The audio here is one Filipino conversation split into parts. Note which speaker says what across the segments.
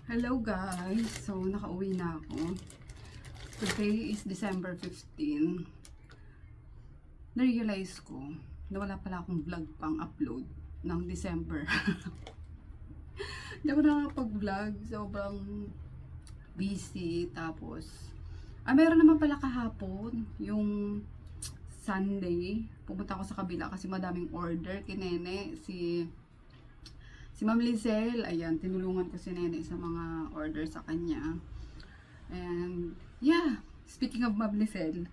Speaker 1: Hello guys! So, nakauwi na ako. Today is December 15. Na-realize ko na wala pala akong vlog pang upload ng December. Hindi ako nakakapag-vlog. Sobrang busy. Tapos, meron naman pala kahapon. Yung Sunday. Pumunta ako sa kabila kasi madaming order. Kinene, si Ma'am Lizelle, ayan, tinulungan ko si Nene sa mga order sa kanya. And, yeah, speaking of Ma'am Lizelle,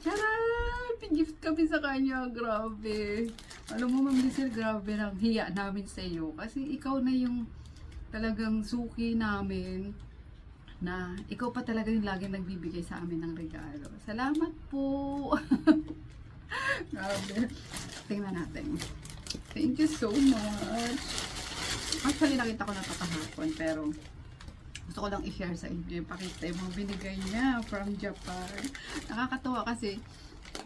Speaker 1: charan! Gift kami sa kanya, grabe. Alam mo, Ma'am Lizelle, grabe lang hiya namin sa iyo. Kasi ikaw na yung talagang suki namin na ikaw pa talaga yung laging nagbibigay sa amin ng regalo. Salamat po! Grabe. Tingnan natin. Thank you so much. Actually, nakita ko na ito kahapon, pero gusto ko lang i-share sa inyo. Pakita yung mga binigay niya from Japan. Nakakatawa kasi,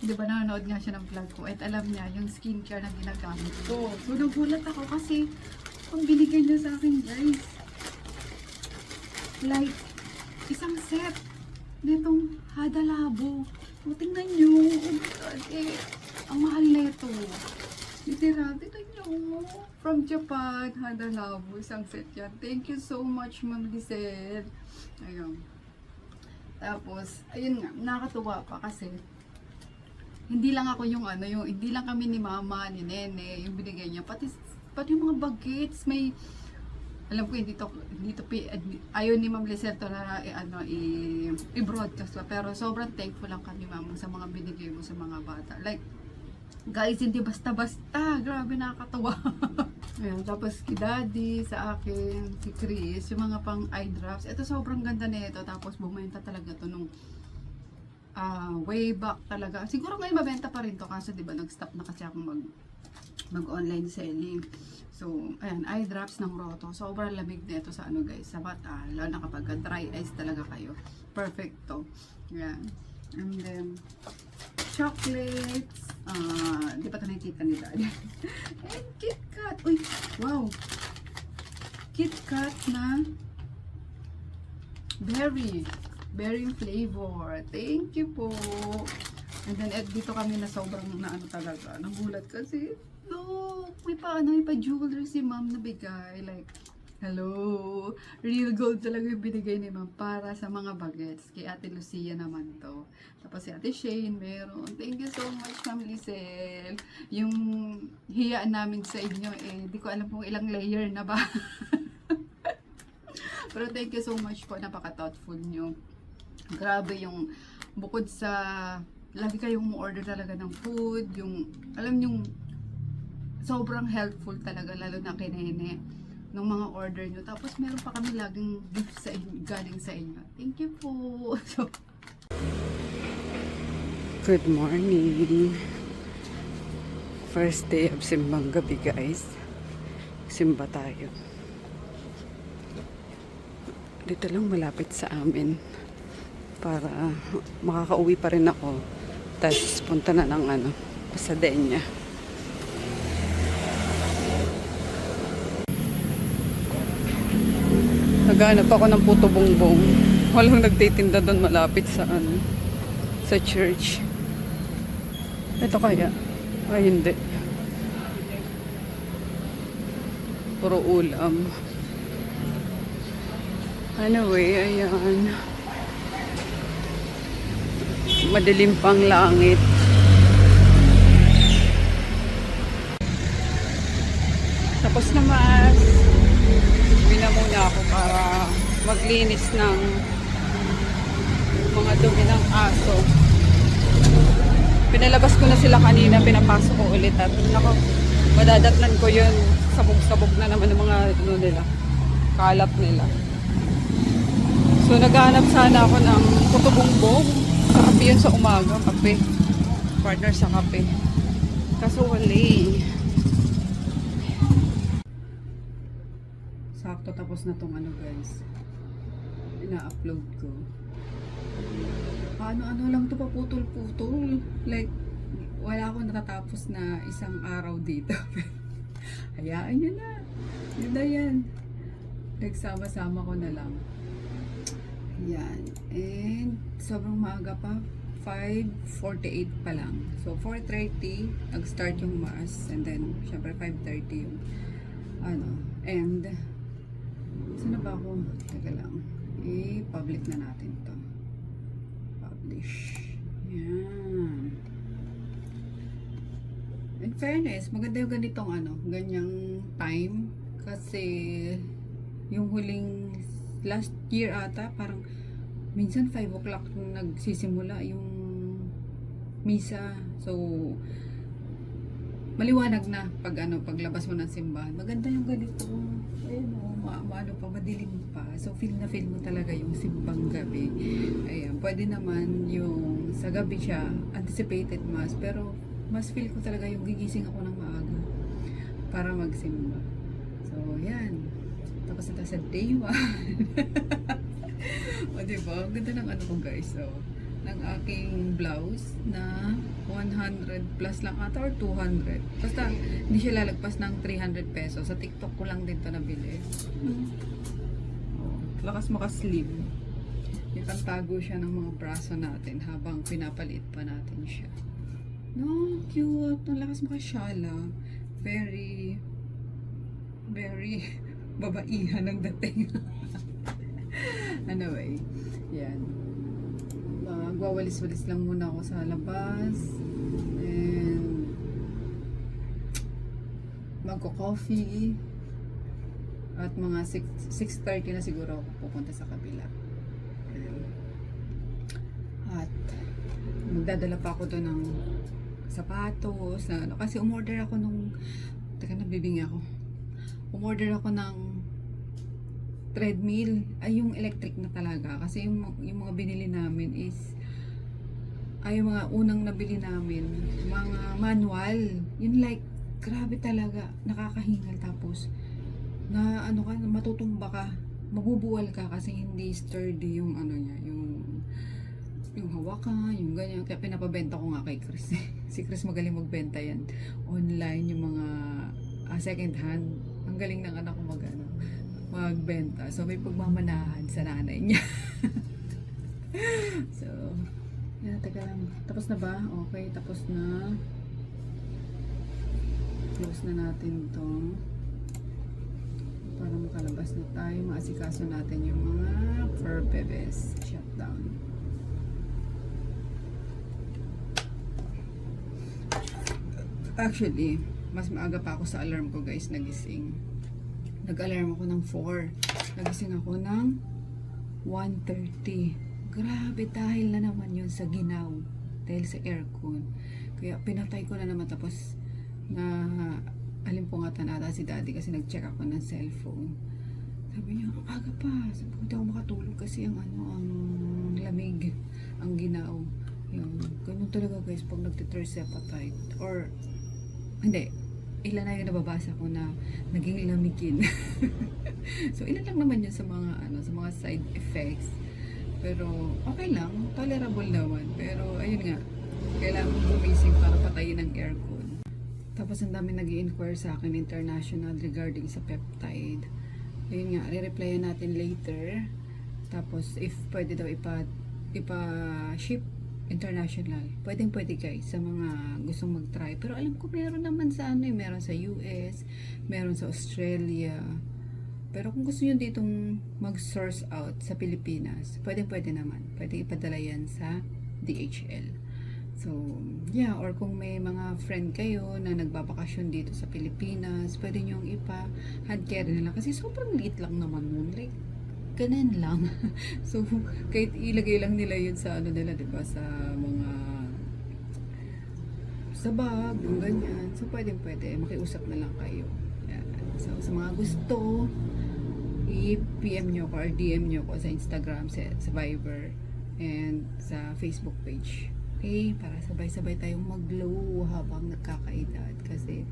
Speaker 1: di ba nanonood nga siya ng vlog ko at alam niya yung skincare na ginagamit ko. So, nagulat ako kasi ang binigay niya sa akin, guys. Like, isang set nitong Hada Labo. So, tingnan nyo. Oh my God, ang mahal nito. Literal, tignan nyo. From Japan, Hada Labo. Isang set yan. Thank you so much, Ma'am Lizelle. Ayun. Tapos, ayun nga, nakakatuwa pa kasi hindi lang ako yung hindi lang kami ni Mama, ni Nene, yung binigay niya. Pati yung mga bagets, may, alam ko, hindi to ayaw ni Ma'am Lizelle to na i-broadcast pa. Pero sobrang thankful lang kami, Ma'am, sa mga binigay mo sa mga bata. Like, guys, hindi basta-basta. Grabe, nakakatawa. Ayan, tapos si Daddy, sa akin, si Chris, yung mga pang eye drops. Ito sobrang ganda nito. Tapos bumenta talaga to nung way back talaga. Siguro ngayon mabenta pa rin to kasi 'di ba nag-stop na kasi ako mag-online selling. So, ayan, eye drops ng Roto. Sobrang lamig nito sa guys, sa mata. Lalo na kapag dry eyes talaga kayo. Perfect to. Ayan. And then, chocolates. Di pa ito nakikita ni Daddy. And KitKat. Uy, wow. KitKat na berry flavor. Thank you po. And then, dito kami na sobrang talaga. Nagulat kasi, look, may pa jewelry si Ma'am na bigay. Like, hello. Real gold talaga yung binigay ni Ma'am para sa mga bagets. Kay Ate Lucia naman to. Tapos si Ate Shane meron. Thank you so much, Ma'am Lizelle. Yung hiya namin sa inyo, di ko alam kung ilang layer na ba. Pero thank you so much po. Napaka-thoughtful nyo. Grabe yung bukod sa lagi kayong order talaga ng food. Yung, alam yung sobrang helpful talaga, lalo na kay Nene, ng mga order nyo. Tapos meron pa kami laging gift sa inyo, galing sa inyo. Thank you po. So, good morning. First day of simbang gabi, guys. Simba tayo. Dito lang malapit sa amin. Para makakauwi pa rin ako. Tapos punta na ng Pasadena. Naghanap ako ng puto bongbong. Walang nagtitinda doon malapit sa sa church. Ito kaya? Ay, hindi. Puro ulam. Anyway, ayan. Madilim pang langit. Tapos na mas. Na muna ako para maglinis ng mga dumi ng aso. Pinalabas ko na sila kanina, pinapasok ko ulit at madadatnan ko yun, sabog-sabog na naman ng mga nila, kalat nila. So naghahanap sana ako ng puto bongbong sa kape yun sa umaga, kape, partner sa kape, kaso wala. Sakto tapos na tong guys, ina-upload ko. Ano lang to, paputol-putol. Like, wala akong natatapos na isang araw dito. Hayaan nyo na. Yun na yan. nagsama-sama ko na lang. Yan. And sobrang maaga pa. 5:48 pa lang. So 4:30 nag-start yung mass, and then syempre 5:30 yung ano. And saan na ba ako? Teka lang. I-public na natin to. Publish. Yan. In fairness, maganda yung ganitong ano, ganyang time. Kasi yung huling last year ata, parang minsan 5 o'clock nagsisimula yung misa. So, maliwanag na pag ano, paglabas mo ng simbahan. Maganda yung ganito. Ayun o, ano pa, madilim pa. So, feel na feel mo talaga yung simbang gabi. Ayan, pwede naman yung sa gabi siya, anticipated mass. Pero, mas feel ko talaga yung gigising ako ng maaga para magsimba. So, yan. Tapos na tayo sa day 1. O, diba? Ang ganda ng ano ko, guys. So, ng aking blouse na 100 plus lang ata or 200. Basta, hindi siya lalagpas ng 300 pesos. Sa TikTok ko lang din ito nabili. Oh, lakas maka-sleeve. Yung tago siya ng mga braso natin habang pinapalit pa natin siya. No, cute. Ang lakas makasyala. Very babaihan ang dating. Anyway, yan. Magwawalis-walis lang muna ako sa labas. And magko-coffee. At mga 6:30 na siguro ako pupunta sa kabila. At magdadala pa ako doon ng sapatos na ano, kasi umorder ako nung nabibingi ako. Umorder ako ng treadmill, ay yung electric na talaga, kasi yung mga binili namin is yung mga unang nabili namin mga manual, yun like grabe talaga, nakakahingal. Tapos na ano ka, matutumba ka, mabubuwal ka kasi hindi sturdy yung ano niya, yung hawakan, yung ganyan. Kaya pinapabenta ko nga kay Chris. Si Chris magaling magbenta yan online, yung mga second hand. Ang galing ng anak ko magbenta. So may pagmamanahan sa nanay niya. So yan, teka lang. Tapos na ba? Okay, tapos na. Close na natin to para makalabas na tayo. Maasikaso natin yung mga fur bebes. Shutdown. Actually, mas maaga pa ako sa alarm ko, guys, nagising. Nag-alarm ako ng 4. Nagising ako ng 1:30. Grabe, dahil na naman yun sa ginaw. Dahil sa aircon. Kaya pinatay ko na naman, tapos na alimpungatan ata si daddy kasi nag-check ako ng cellphone. Sabi niya, ang aga pa. Sabi ko, hindi ako makatulog kasi ang lamig, ang ginaw. Yun. Ganun talaga, guys, pag nagtitricepatite. Or hindi, ilan na yung nababasa ko na naging lamikin. So ilan lang naman yun sa mga side effects. Pero okay lang, tolerable naman. Pero ayun nga, kailangan gumising para patayin ang aircon. Tapos ang dami nag-i-inquire sa akin international regarding sa peptide. Ayun nga, re-replyan natin later. Tapos if pwede daw ipa-ship international. Pwede guys sa mga gustong mag-try. Pero alam ko meron naman sa meron sa US, meron sa Australia. Pero kung gusto niyo ditong mag-source out sa Pilipinas, pwede naman. Pwede ipadala yan sa DHL. So, yeah, or kung may mga friend kayo na nagbabakasyon dito sa Pilipinas, pwede nyo ipa-hand carry nila. Kasi sobrang liit lang naman nun. Like, ganun lang. So, kahit ilagay lang nila yun sa nila, diba? Sa mga sa bag, yung ganyan. So, pwede. Makiusap na lang kayo. Yan. So, sa mga gusto, i-PM nyo ko or DM nyo ko sa Instagram, sa Viber, and sa Facebook page. Okay? Para sabay-sabay tayong mag-glow habang nagkakaedad. Kasi,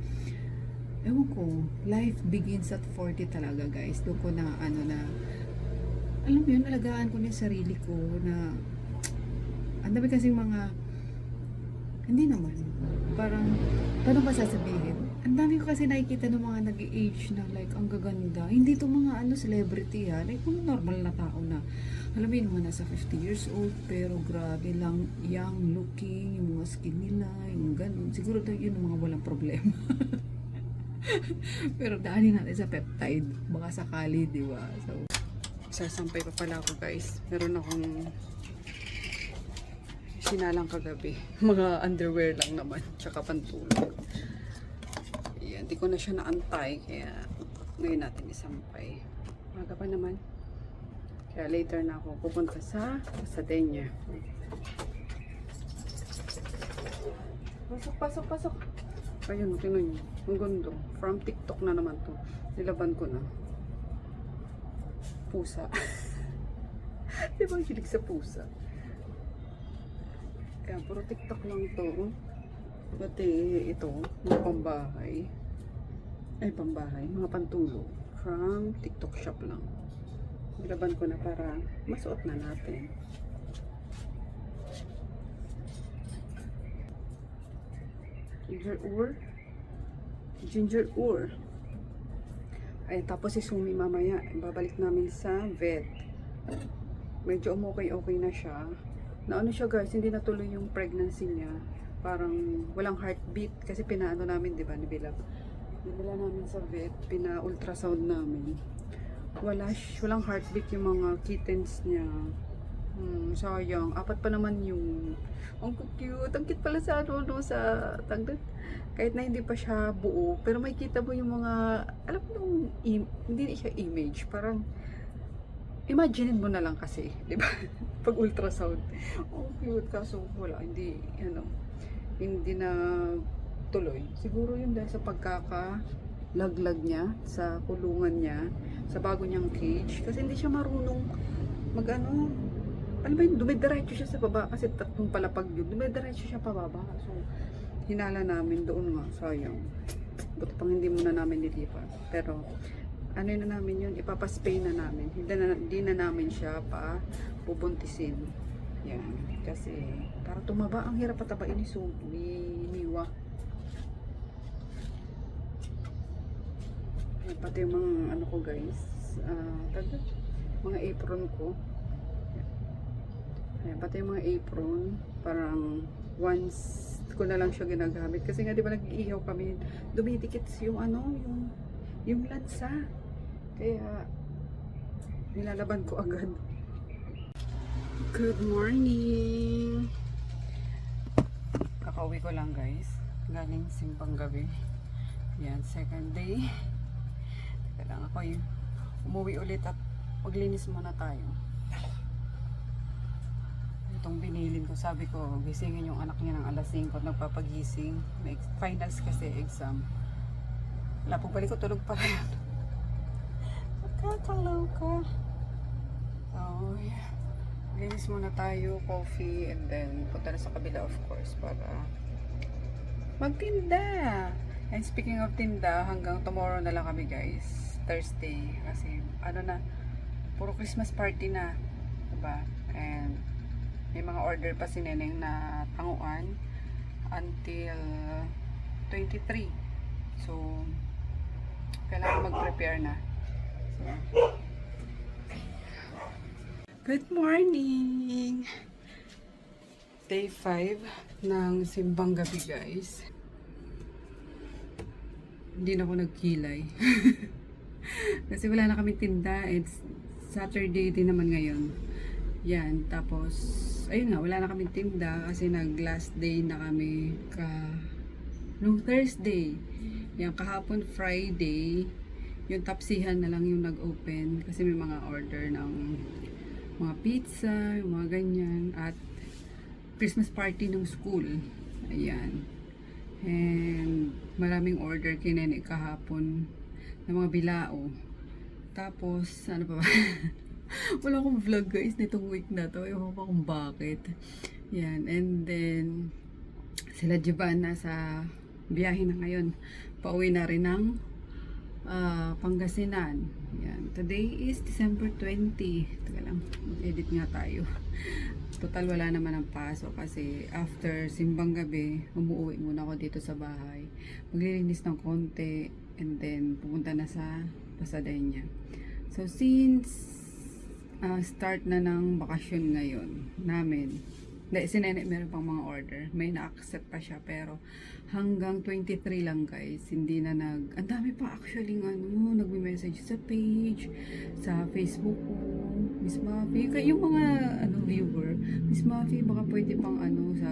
Speaker 1: ewan ko, life begins at 40 talaga, guys. Doon ko na, alam mo yun, alagaan ko na yung sarili ko na ang dami kasing mga hindi naman, parang paano ba sasabihin, Ang dami ko kasi nakikita ng mga nag-age na like ang gaganda. Hindi to mga ano celebrity ha. Like mga normal na tao na. Alam mo yun, mga nasa 50 years old pero grabe lang young looking, yung mga skin nila, yung ganun. Siguro daw yun ang mga walang problema. Pero daanin natin sa peptide. Baka sakali, di ba? So, sasampay pa pala ako guys. Meron akong sinalang kagabi. Mga underwear lang naman. Tsaka pantulog. Ayan, di ko na siya naantay. Kaya ngayon natin isampay. Maga pa naman. Kaya later na ako pupunta sa Denya. Pasok, pasok, pasok. Ayun, tingnan nyo. Ang ganda. From TikTok na naman to. Nilaban ko na. Pusa. Di ba ang hilig sa pusa? Kaya puro TikTok lang to. Pati ito, mga pambahay. Ay, pambahay. Mga pantulog. From TikTok shop lang. Nilaban ko na para masuot na natin. Ginger ur. Ay, tapos si Sumi mamaya, babalik namin sa vet. Medyo okay na siya. Na ano siya guys, hindi natuloy yung pregnancy niya. Parang walang heartbeat. Kasi pinaano namin, di ba, nibila namin sa vet. Pina-ultrasound namin. Walang heartbeat yung mga kittens niya. Sayang. 4 pa naman yung ang cute. Ang cute pala sa ano, sa tagdat. Kahit na hindi pa siya buo, pero may kita mo yung mga, alam mo yung, hindi siya image. Parang, imagine mo na lang kasi, di ba? Pag ultrasound. Oh, cute. Kaso wala, hindi na tuloy. Siguro yun dahil sa pagkakalaglag niya, sa kulungan niya, sa bago niyang cage. Kasi hindi siya marunong mag-ano, alam mo yun, dumidiretso siya sa baba kasi 3 palapag yun, dumidiretso siya pababa. So, hinala namin doon nga, sayang. Buti pang hindi muna namin nilipat. Pero, ano na namin yun, ipapaspay na namin. Hindi na namin siya pa bubuntisin. Yan. Kasi, para tumaba, ang hirap patabain ni Miwa. Yan, pati yung mga, ano ko guys, mga apron ko. Ayan, pati yung mga apron, parang once ko na lang siya ginagamit. Kasi nga, di ba nag-iihaw kami, dumidikit yung yung lansa. Kaya, nilalaban ko agad. Good morning! Kakauwi ko lang guys. Galing simbang gabi. Yan, second day. Teka lang ako yung umuwi ulit at maglinis muna tayo. Itong binilin ko, sabi ko, gisingin yung anak niya ng alas 5 at nagpapagising. May finals kasi exam. Wala, pagbalik ko tulog pa rin. Magkakaloka. So, linis muna tayo, coffee, and then punta na sa kabila of course para magtinda. And speaking of tinda, hanggang tomorrow na lang kami guys. Thursday. Kasi ano na, puro Christmas party na. Diba? And may mga order pa si Neneng na tanguan until 23. So, kailangan mag-prepare na. So, good morning! Day 5 ng simbang gabi guys. Hindi na ako nagkilay. Kasi wala na kaming tinda. It's Saturday din naman ngayon. Yan, tapos ayun nga, wala na kaming tinda kasi nag last day na kami nung Thursday. Yan, kahapon Friday, yung tapsihan na lang yung nag-open kasi may mga order ng mga pizza, yung mga ganyan, at Christmas party ng school. Ayan. And maraming order kinene kahapon ng mga bilao. Tapos, ano pa ba? Wala akong vlog guys nitong week na to. Ewan ko kung bakit. Yan. And then, sila Jiban nasa biyahe na ngayon. Pauwi na rin ng Pangasinan. Yan. Today is December 20. Teka lang. Edit nga tayo. Total wala naman ang pasok kasi after simbang gabi, umuwi muna ako dito sa bahay. Maglilinis ng konti and then pupunta na sa Pasadena. So since start na ng bakasyon ngayon namin, si Nene meron pang mga order. May na-accept pa siya pero hanggang 23 lang guys. Hindi na ang dami pa actually nagme-message sa page, sa Facebook ko. Miss Mafi, yung mga viewer, Miss Mafi baka pwede pang sa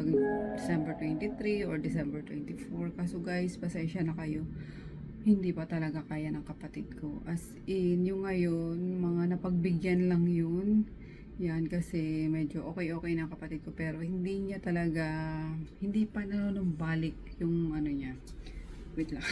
Speaker 1: December 23 or December 24. Kaso guys, pasensya na kayo. Hindi pa talaga kaya ng kapatid ko. As in, yung ngayon, mga napagbigyan lang yun. Yan, kasi medyo okay na ang kapatid ko. Pero hindi niya talaga, hindi pa nanunumbalik yung niya. Wait lang.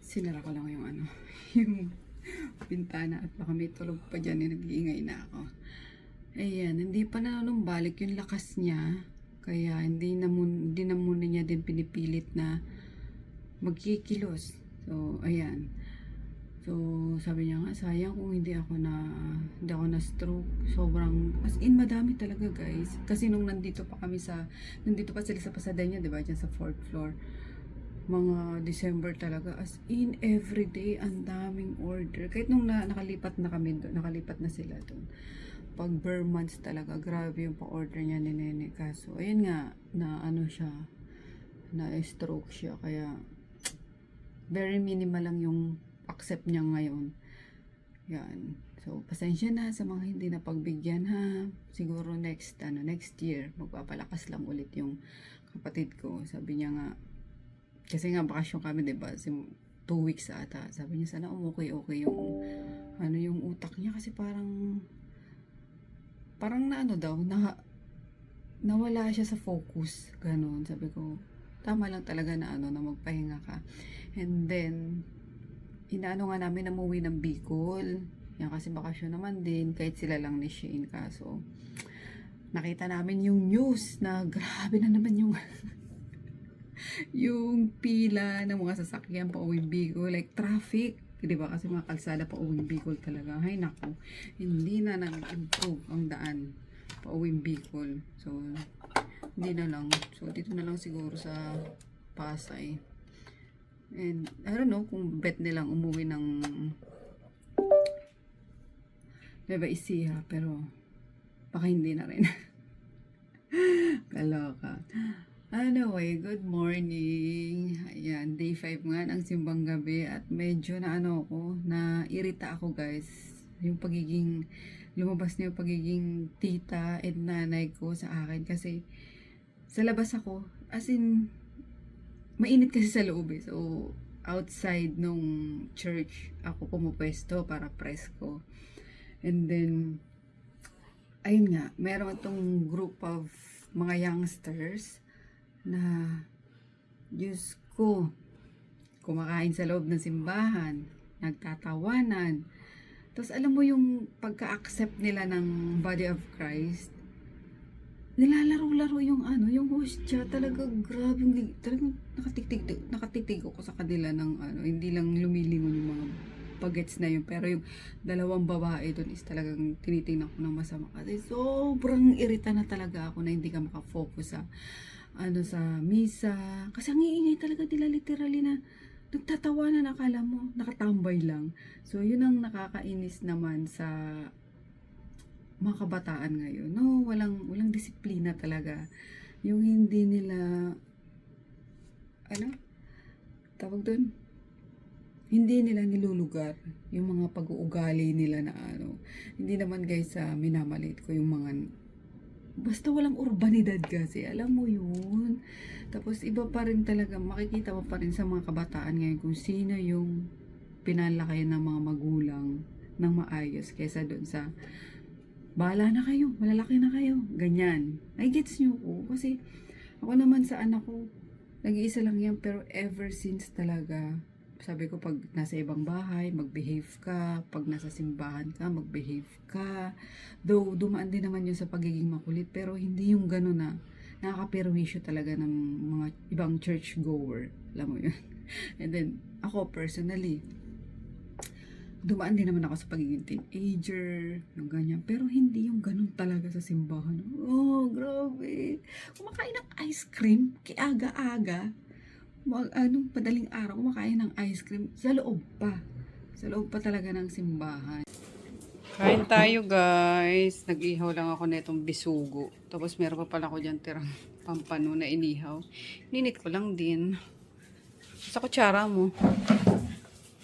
Speaker 1: Sinara ko lang yung yung bintana at baka may tulog pa dyan, nag-iingay na ako. Ayan, hindi pa nanunumbalik yung lakas niya. Kaya hindi na muna niya din pinipilit na magkikilos. So, ayan. So, sabi niya nga, sayang kung hindi ako na stroke. Sobrang, as in, madami talaga guys. Kasi nung nandito pa sila sa Pasadena, diba? Diyan sa 4th floor. Mga December talaga, as in everyday ang daming order. Kahit nung nakalipat na sila doon. Pag bare months talaga, grabe yung pa-order niya ni Nene. Kaso ayun nga, na stroke siya, kaya very minimal lang yung accept niya ngayon. Yan. So pasensya na sa mga hindi na pagbigyan ha. Siguro next year magpapalakas lang ulit yung kapatid ko. Sabi niya nga, kasi nga bakasyon kami, diba? 2 weeks ata. Sabi niya sana okay yung utak niya kasi parang nawala siya sa focus. Ganon. Sabi ko, tama lang talaga na na magpahinga ka. And then, inaano nga namin na umuwi ng Bicol. Yan kasi bakasyon naman din, kahit sila lang ni Shane. Kaso, nakita namin yung news na grabe na naman yung yung pila ng mga sasakyan pa uwing Bicol, like traffic, di ba? Kasi mga kalsada pa uwing Bicol talaga. Hay nako, hindi na nag-improve ang daan pa uwing Bicol. So, hindi na lang. So, dito na lang siguro sa Pasay. And, I don't know kung bet nilang umuwi ng Nueva Ecija, pero baka hindi na rin. Kaloka. Anyway, good morning. Ayan, day 5 nga ng simbang gabi at medyo na-irita ako guys. Lumabas na yung pagiging tita and nanay ko sa akin kasi sa labas ako, as in, mainit kasi sa loob eh. So, outside nung church, ako pumupwesto para presko. And then, ayun nga, meron itong group of mga youngsters na, Diyos ko, kumakain sa loob ng simbahan, nagtatawanan. Tapos alam mo yung pagka-accept nila ng body of Christ, nilalaro-laro yung yung hostya, talaga grabe, talagang nakatitig ako sa kanila ng hindi lang lumilingon yung mga pagets na yun, pero yung dalawang babae doon is talagang tinitingnan ko ng masama kasi sobrang irita na talaga ako na hindi ka makafocus sa sa misa, kasi ang iingay talaga nila, literally na nagtatawanan, akala mo nakatambay lang. So yun ang nakakainis naman sa mga kabataan ngayon, no? Walang disiplina talaga, yung hindi nila tawag doon, hindi nila nilulugar yung mga pag-uugali nila na hindi naman guys minamalit ko yung mga basta walang urbanidad kasi, alam mo yun. Tapos iba pa rin talaga, makikita mo pa rin sa mga kabataan ngayon kung sino yung pinalaki ng mga magulang ng maayos kesa doon sa bahala na kayo, malalaki na kayo, ganyan. Ay gets nyo ko, kasi ako naman sa anak ko, nag-iisa lang yan, pero ever since talaga, sabi ko, pag nasa ibang bahay, mag-behave ka. Pag nasa simbahan ka, mag-behave ka. Though, dumaan din naman yun sa pagiging makulit, pero hindi yung gano'n na nakakaperwisyo talaga ng mga ibang church-goer. Alam mo yun? And then, ako personally, dumaan din naman ako sa pagiging teenager, yung ganyan. Pero hindi yung ganun talaga sa simbahan. Oh, grabe. Kumakain ng ice cream, kiaga-aga. Padaling araw, kumakain ng ice cream sa loob pa. Sa loob pa talaga ng simbahan. Kain tayo, guys. Nag-ihaw lang ako na itong bisugo. Tapos meron pa pala ako dyan tirang pampano na inihaw. Ninit ko lang din. Sa kutsara mo.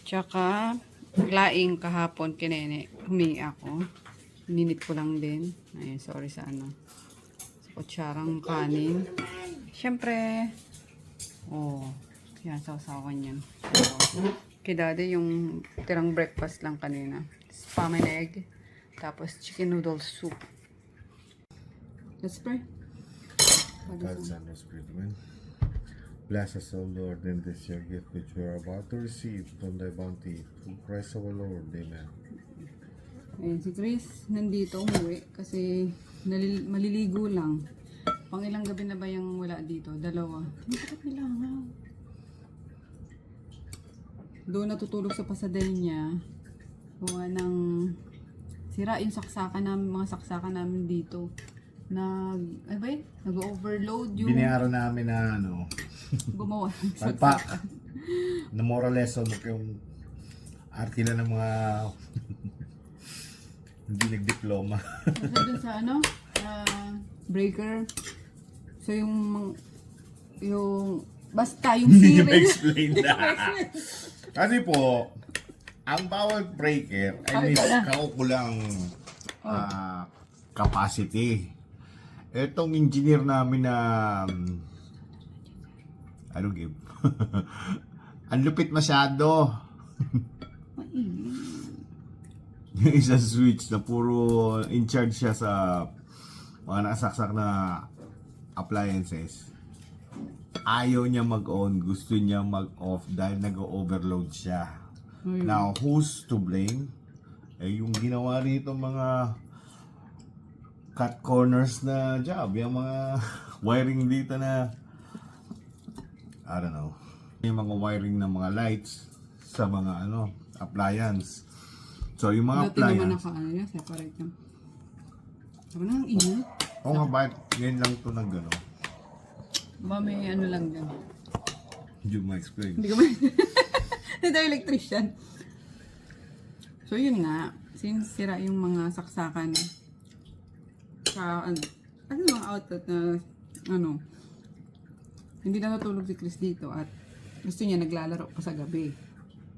Speaker 1: Tsaka, laing kahapon kinene. Humingi ako. Ninit ko lang din. Ayun, sorry sa ano. Sa kutsarang kanin. Siyempre, oh, yan, sausawan yan. So, kay daddy yung tirang breakfast lang kanina. Spam and egg. Tapos chicken noodle soup. Let's pray.
Speaker 2: God, Son, and Spirit, amen. Bless us, O Lord, in this your gift which we are about to receive from thy bounty. Through Christ our Lord, amen.
Speaker 1: Ayun, si Chris nandito umuwi kasi maliligo lang. Pang ilang gabi na ba yung wala dito? Dalawa. Hindi ko kailangan. Doon natutulog sa pasadel niya. Gawa ng sira yung saksakan namin, mga saksakan namin dito. Nag-overload yung
Speaker 2: Binayaran namin na ano,
Speaker 1: gumawa ng
Speaker 2: palpak.
Speaker 1: saksakan.
Speaker 2: Na moral lesson yung arkila ng mga hindi nagdiploma.
Speaker 1: Kasi dun sa ano, breaker. So yung basta yung
Speaker 2: Hindi nyo
Speaker 1: series.
Speaker 2: ma-explain na. Kasi po, ang bawal breaker ay may kaukulang capacity. Etong engineer namin na ano give? Ang lupit masyado. Yung isang switch na puro in charge siya sa mga nakasaksak na appliances. Ayaw niya mag-on, gusto niya mag-off dahil nag-overload siya. Now, who's to blame? Eh, yung ginawa rito mga cut corners na job, yung mga wiring dito na I don't know, yung mga wiring ng mga lights sa mga ano, appliance. So, yung mga
Speaker 1: Dati naman
Speaker 2: appliance,
Speaker 1: naka separate yan. Sabi na, ang init.
Speaker 2: o nga ba, ngayon lang ito nag ano,
Speaker 1: Ba may ano lang dyan.
Speaker 2: hindi mo ma-explain.
Speaker 1: Hindi ko ba? Hindi tayo electrician. So yun nga, since sira yung mga saksakan sa ano mga outlet na ano, hindi na natulog si Chris dito at gusto niya naglalaro pa sa gabi.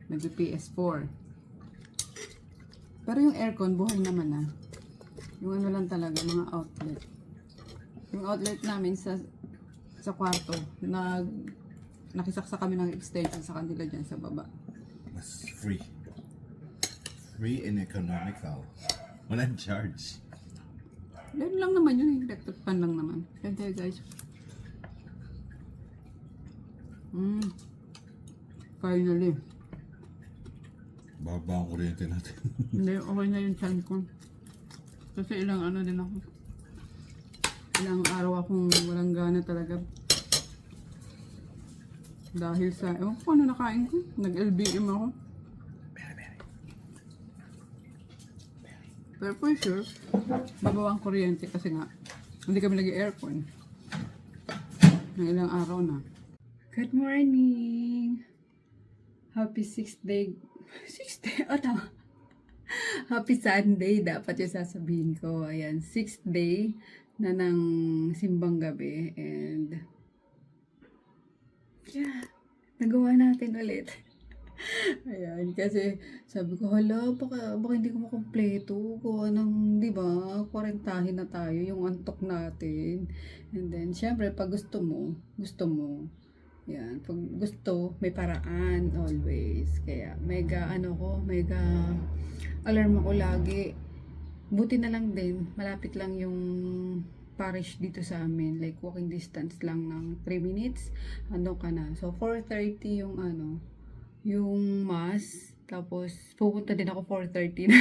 Speaker 1: Nag-PS4. Pero yung aircon, buhay naman na. Yung ano lang talaga, mga outlet. Yung outlet namin sa kwarto, nakisaksa kami ng extension sa kanila dyan sa baba.
Speaker 2: Mas free. Free and economical. Walang charge.
Speaker 1: Yan lang naman yun, electric pan lang naman. Yan tayo guys. Finally.
Speaker 2: Baba ang kuryente natin.
Speaker 1: Hindi, okay na yung chan ko. Kasi ilang ano din ako. Ilang araw akong walang gana talaga. Dahil sa, ewan ko ano nakain ko. Nag-LBM ako. Pero for sure, babawa ang kuryente kasi nga, hindi kami nag-aircon. Ng ilang araw na. Good morning! Happy 6th day. 6th day? O, tama. Happy Sunday, dapat yung sasabihin ko. Ayan, 6th day na ng simbang gabi. And, yeah, nagawa natin ulit. Ayan, kasi sabi ko, hala, baka hindi ko makompleto. Kung anong, di ba, kwarentahin na tayo, yung antok natin. And then, syempre, pag gusto mo. Yan, pag gusto, may paraan, always. Kaya, mega alarm ako lagi. Buti na lang din, malapit lang yung parish dito sa amin. Like, walking distance lang ng 3 minutes, andun ka na. So, 4:30 yung yung mass. Tapos, pupunta din ako 4:30 na.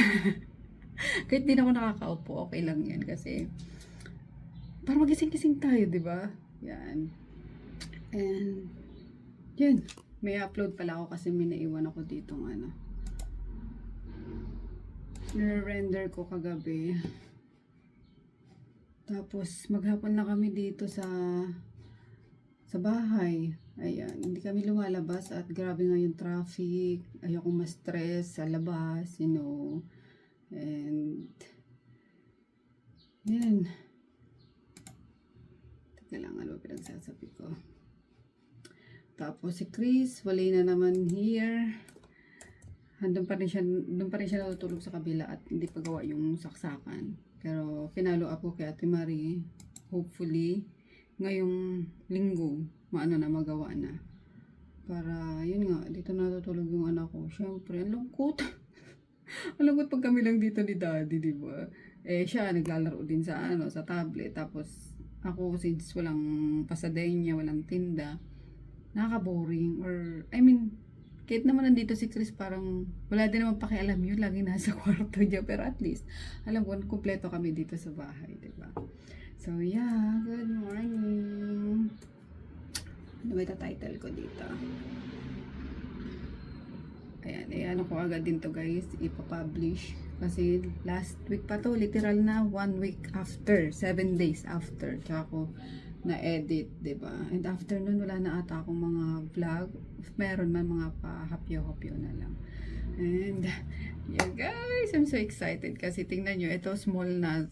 Speaker 1: Kahit di na ako nakakaupo, okay lang yan. Kasi, para magising-gising tayo, di ba? Yan. And, yun. May upload pala ako kasi may naiwan ako dito ng ano. Nire-render ko kagabi. Tapos, maghapon na kami dito sa bahay. Ayan, hindi kami lumalabas at grabe nga yung traffic. Ayokong ma-stress sa labas, you know. And, yan. Teka lang, ano pinagsasabi ko. Tapos si Chris, wala na naman here. Doon pa rin siya natutulog sa kabila at hindi pa gawa yung saksakan. Pero pinalo up ko kay Ate Marie. Hopefully, ngayong linggo, maano na magawa na. Para, yun nga, dito natutulog yung anak ko. Siyempre, ang lungkot. Ang lungkot pag kami lang dito ni Daddy, di ba? Eh, siya naglalaro din sa tablet. Tapos, ako, since walang pasadenya, walang tinda, nakaka-boring. Or, I mean, kahit naman nandito si Chris, parang wala din naman pakialam yun. Lagi nasa kwarto niya. Pero at least, alam ko, kumpleto kami dito sa bahay, diba? So, yeah. Good morning. Ano ba ito title ko dito? Ayan. Ayan ako agad din to guys. Ipapublish. Kasi last week pa to. Literal na 1 week after. 7 days after. Tsaka ako na-edit, diba? And after nun, wala na ata akong mga vlog. Meron man mga pa-hapyo-hapyo na lang. And, yeah guys, I'm so excited. Kasi tingnan nyo, ito small na,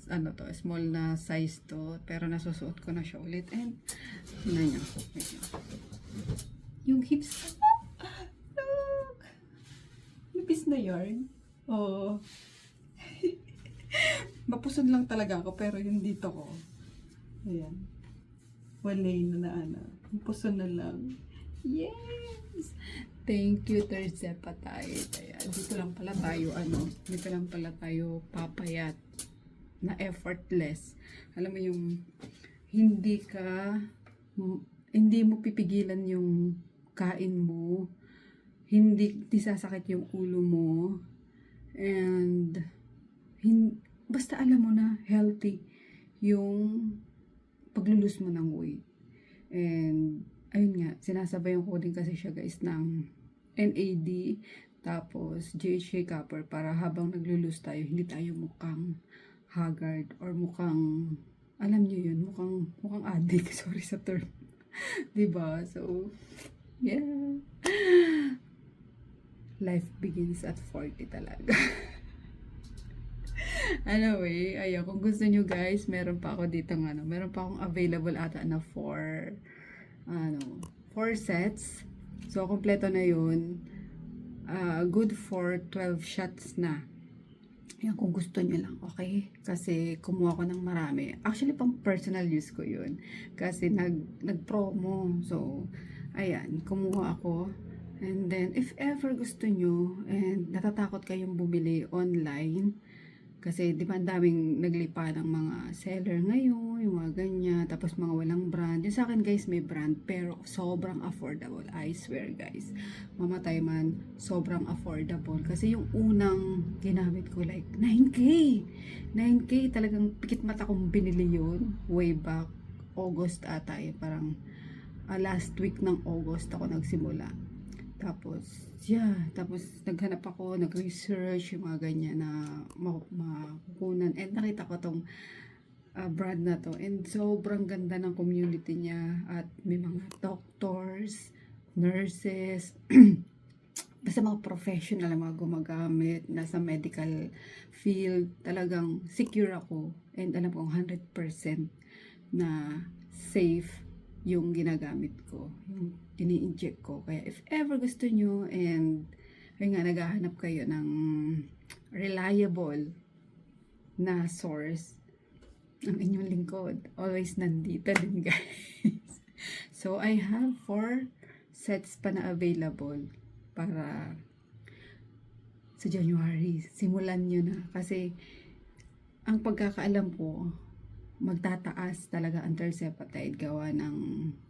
Speaker 1: small na size to. Pero nasusuot ko na siya ulit. And, tingnan nyo. Yung hips. Look! Nipis na yarn. Oh. Mapusod lang talaga ako, pero yung dito ko. Ayan. Walay na Puso na lang. Yes! Thank you, Terzepatite. Ayan. Dito lang pala tayo, papayat na effortless. Alam mo yung hindi mo pipigilan yung kain mo. Hindi sasakit yung ulo mo. And, basta alam mo na healthy yung paglulus mo ng weight. And, ayun nga, sinasabayan ko din kasi siya guys ng NAD, tapos GHA copper para habang naglulus tayo, hindi tayo mukhang haggard or mukhang, alam nyo yun, mukhang addict, sorry sa term. Diba? So, yeah. Life begins at 40 talaga. Anyway, ayun, kung gusto nyo guys, meron pa ako dito meron pa akong available ata na 4 sets. So, kompleto na yun. Good for 12 shots na. Ayan, kung gusto nyo lang, okay? Kasi kumuha ko ng marami. Actually, pang personal use ko yun. Kasi nag-promo. So, ayan, kumuha ako. And then, if ever gusto nyo, and natatakot kayong bumili online, kasi di ba ang daming naglipa ng mga seller ngayon, yung mga ganyan, tapos mga walang brand. Yung sa akin guys, may brand, pero sobrang affordable. I swear guys, mamatay man, sobrang affordable. Kasi yung unang ginamit ko like 9K. 9K, talagang pikit mata kong binili yun. Way back, August ata eh. Parang last week ng August ako nagsimula. Tapos, tapos naghanap ako, nag-research, yung mga ganyan na makukunan. And nakita ko tong brand na to. And sobrang ganda ng community niya. At may mga doctors, nurses, basta mga professional na mga gumagamit, nasa medical field. Talagang secure ako. And alam ko 100% na safe yung ginagamit ko, yung ini-inject ko. Kaya if ever gusto nyo and ayun nga, naghahanap kayo ng reliable na source, ang inyong lingkod always nandito din guys. So I have 4 sets pa na available para sa January. Simulan nyo na kasi ang pagkakaalam ko, magtataas talaga ang Terzepatide gawa ng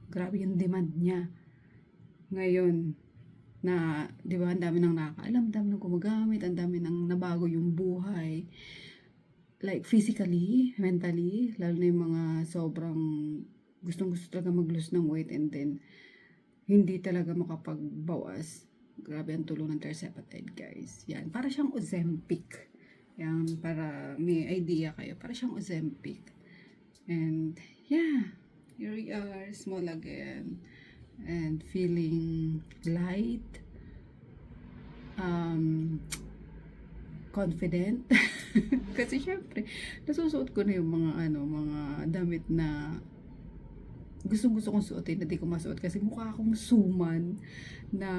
Speaker 1: grabe yung demand niya. Ngayon, na, di ba, ang dami nang nakakaalam, ang dami nang gumagamit, ang dami nang nabago yung buhay. Like, physically, mentally, lalo na yung mga sobrang gustong-gusto talaga mag-lose ng weight and then hindi talaga makapagbawas. Grabe ang tulong ng tirzepatide, guys. Yan, para siyang Ozempic. Yan, para may idea kayo. Para siyang Ozempic. And, yeah, here we are, small again. And feeling light. Confident. Kasi syempre, nasusuot ko na yung mga damit na gusto kong suotin na di ko masuot kasi mukha akong suman na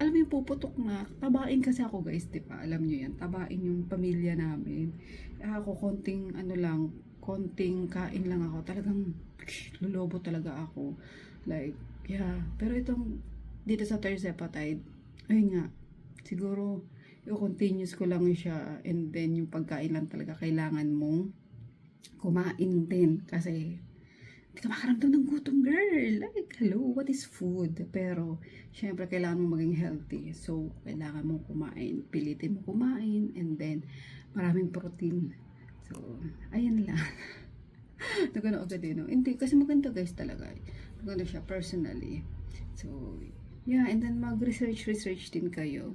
Speaker 1: alam mo yung puputok na tabain kasi ako guys, di ba? Alam nyo yan, tabain yung pamilya namin. Ako konting konting kain lang ako. Talagang lulobo talaga ako. Like, yeah. Pero itong dito sa tirzepatide, ayun nga, siguro i-continuous ko lang siya and then yung pagkain lang talaga kailangan mong kumain din kasi hindi ka makaramdam ng gutom, girl. Like, hello, what is food? Pero, syempre, kailangan mong maging healthy. So, kailangan mong kumain. Pilitin mo kumain. And then, maraming protein. So, ayan lang. Nagano agad din, no? Hindi, kasi maganda guys talaga. Maganda siya personally. So, yeah. And then, mag-research din kayo.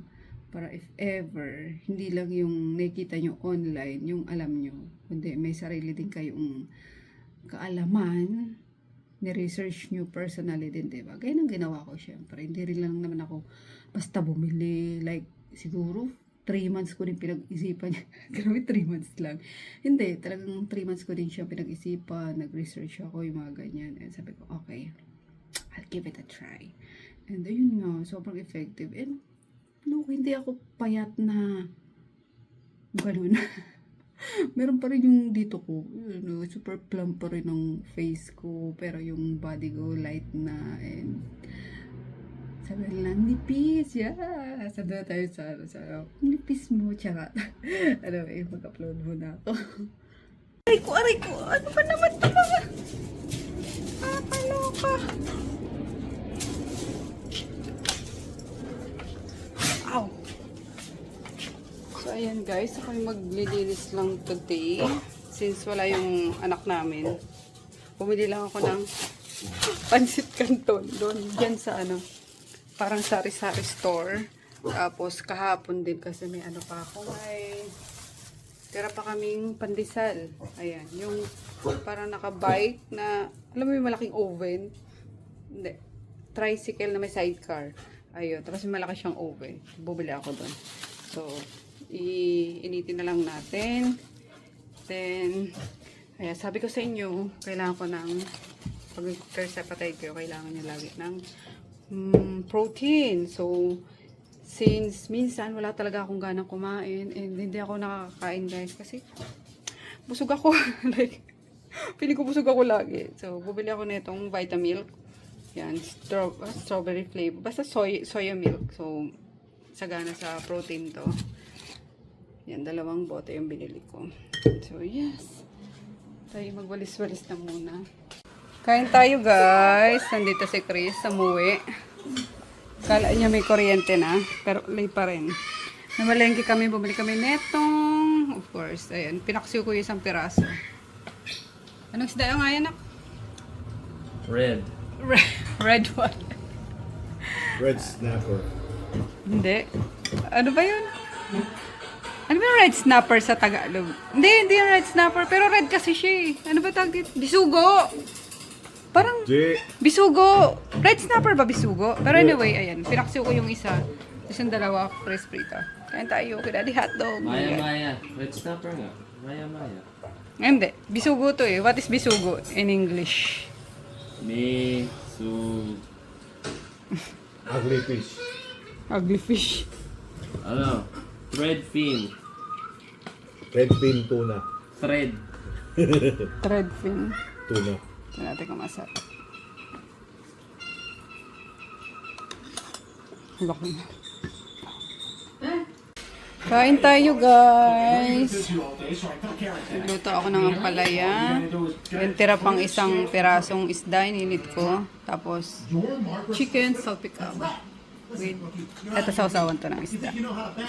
Speaker 1: Para if ever, hindi lang yung nakikita nyo online, yung alam nyo. Kundi may sarili din kayong kaalaman, ni-research nyo personally din, diba? Gaya ng ginawa ko, syempre. Hindi rin lang naman ako basta bumili. Like, siguro, 3 months ko din pinag-isipan. Grabe, 3 months lang. Hindi, talagang 3 months ko din siya pinag-isipan. Nag-research ako, yung mga ganyan. And sabi ko, okay, I'll give it a try. And ayun nga, sobrang effective. And, look, hindi ako payat na ganun. Meron pa rin yung dito ko, super plump pa rin ang face ko, pero yung body ko light na, and sabi lang, nipis, yeah, sabi na tayo sa nipis mo, charot. Mag-upload muna ako. Aray ko, ano ba naman ito mga? Kaloka. Ow! So, ayan guys, ako'y maglilinis lang today. Since wala yung anak namin, bumili lang ako ng pansit canton doon, dyan sa parang sari-sari store. Tapos kahapon din kasi may pa ako, may tira pa kaming pandesal. Ayan, yung parang nakabike na, alam mo yung malaking oven? Hindi, tricycle na may sidecar. Ayun, tapos malaki siyang oven. Bumili ako doon. So, initin na lang natin. Then, ayan, sabi ko sa inyo, kailangan ko ng, pag tirzepatide kayo, kailangan nyo lagi ng protein. So, since minsan wala talaga akong ganang kumain and hindi ako nakakain guys kasi busog ako. Like, feeling ko busog ako lagi. So, bumili ako na itong Vitamilk. Yan, strawberry flavor. Basta soya milk. So, sagana sa protein to. Yan, 2 bote yung binili ko. So, yes. Tayo magwalis-walis na muna. Kain tayo, guys. Nandito si Chris, umuwi. Kala niya may kuryente na, pero late pa rin. Namalengke kami, bumili kami netong, of course, ayan, pinaksiw ko yung isang piraso. Anong isda yung ayan, nak?
Speaker 3: Red.
Speaker 1: Red what?
Speaker 2: Red snapper.
Speaker 1: Hindi. Ano ba yun? Ano ba yung red snapper sa Tagalog? Hindi yung red snapper, pero red kasi siya eh. Ano ba tawag dito? Bisugo! Parang bisugo. Red snapper ba bisugo? Pero anyway, ayan. Pinaksiw ko yung isa. Tapos yung 2 press prito. Kain tayo. Kaya di hotdog.
Speaker 3: Maya. Red snapper nga. Maya.
Speaker 1: Hindi. Bisugo to eh. What is bisugo in English?
Speaker 2: Ugly fish.
Speaker 1: Ugly fish.
Speaker 3: Ano? Thread fin.
Speaker 2: Red fin tuna.
Speaker 3: Thread.
Speaker 1: Thread fin.
Speaker 2: Tuna.
Speaker 1: Ito natin kung masarap. Laki na. Kain tayo, guys. Nagluto ako ng ampalaya. Yung tira pang isang pirasong isda, ininit ko. Tapos, chicken salpicao. With, eto sausawan to ng isda.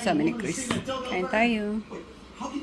Speaker 1: Sa ni Chris. Kain tayo.